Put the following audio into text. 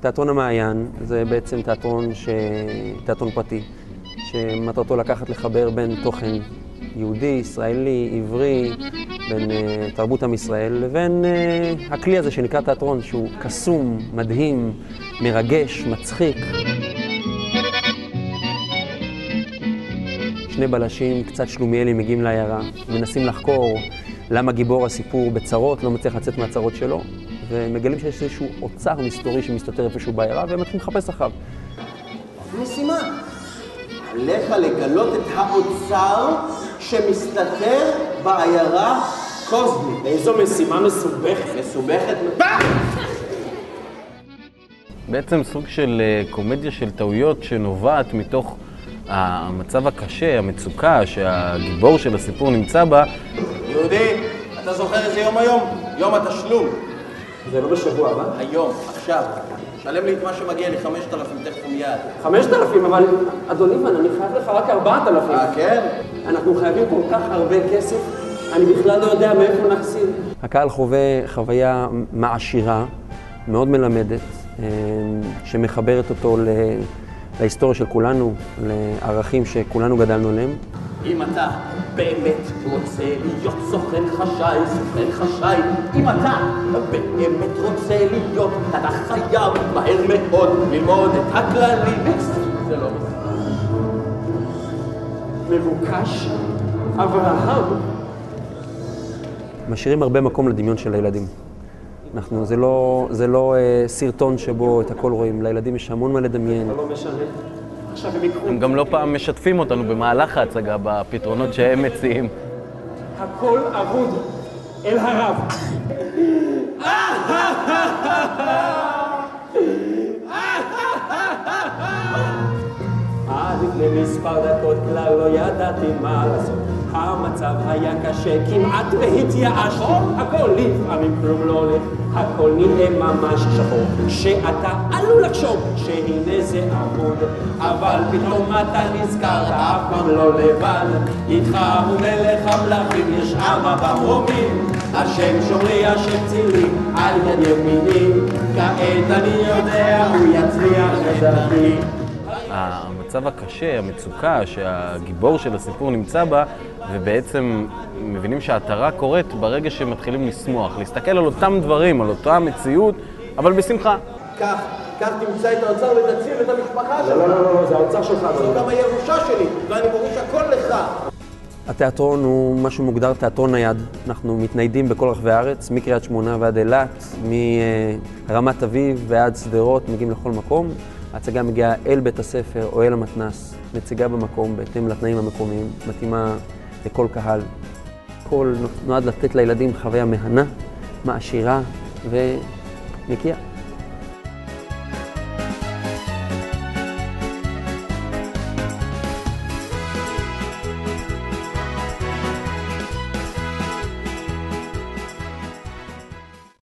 תיאטרון המעיין זה בעצם תיאטרון פרטי, שמטרתו לקחת לחבר בין תוכן יהודי, ישראלי, עברי, בין תרבות עם ישראל, לבין הכלי הזה שנקרא תיאטרון, שהוא קסום, מדהים, מרגש, מצחיק. שני בלשים, קצת שלומיאלים, מגיעים לעיירה, מנסים לחקור למה גיבור הסיפור בצרות, לא מצליח לצאת מהצרות שלו, ומגלים שיש איזשהו אוצר מסתורי שמסתתר איפשהו בעיירה, והם מתחילים לחפש אחריו. משימה. עליך לגלות את האוצר שמסתתר בעיירה קוזמי. איזו משימה מסובכת. מסובכת. בעצם סוג של קומדיה של טעויות שנובעת מתוך המצב הקשה, המצוקה שהגיבור של הסיפור נמצא בה. יהודי, אתה זוכר איזה יום היום? יום התשלום. זה לא בשבוע הבא? היום, עכשיו. שלם לי את מה שמגיע לי, 5,000 תכף מיד. 5,000, אבל אדוני ון, אני חייב לך רק 4,000. כן? אנחנו חייבים כל כך הרבה כסף, אני בכלל לא יודע מאיפה נחסיר. הקהל חווה חוויה מעשירה, מאוד מלמדת, שמחברת אותו להיסטוריה של כולנו, לערכים שכולנו גדלנו עליהם. אם אתה באמת רוצה להיות סוכן חשאי, אם אתה באמת רוצה להיות, אתה חייב מהר מאוד ללמוד את הכללים. זה לא בסדר. מבוקש אברהם. משאירים הרבה מקום לדמיון של הילדים. זה לא סרטון שבו את הכל רואים, לילדים יש המון מה לדמיין. זה לא משנה. עכשיו הם יקחו. הם גם לא פעם משתפים אותנו במהלך ההצגה בפתרונות שהם מציעים. הכל אבוד אל הרב. עד לפני מספר דקות כלל לא ידעתי מה לעשות. המצב היה קשה, כמעט והתייאשתי. הכל לפעמים כלום לא הולך, הכל נראה ממש שחור. שאתה עלול לחשוב שהנה זה אבוד, אבל פתאום אתה נזכר, אף פעם לא לבד. איתך הוא מלך המלכים, יש אבא במרומים, השם שומרי, השם צילי, על יד ימיני. כעת אני יודע, הוא יצליח לדעתי. המצב הקשה, המצוקה שהגיבור של הסיפור נמצא בה, ובעצם מבינים שההתרה קורית ברגע שמתחילים לשמוח, להסתכל על אותם דברים, על אותה מציאות, אבל בשמחה. כך תמצא את האוצר ותציל את המשפחה שלך. לא, זה האוצר שלך. זו גם הירושה שלי, ואני מוריש הכל לך. התיאטרון הוא משהו מוגדר תיאטרון נייד. אנחנו מתניידים בכל רחבי הארץ, מקריית שמונה ועד אילת, מרמת אביב ועד שדרות, מגיעים לכל מקום. ההצגה מגיעה אל בית הספר או אל המתנ"ס, מציגה במקום בהתאם לתנאים המקומיים, מתאימה לכל קהל. הכל נועד לתת לילדים חוויה מהנה, מעשירה ונקייה.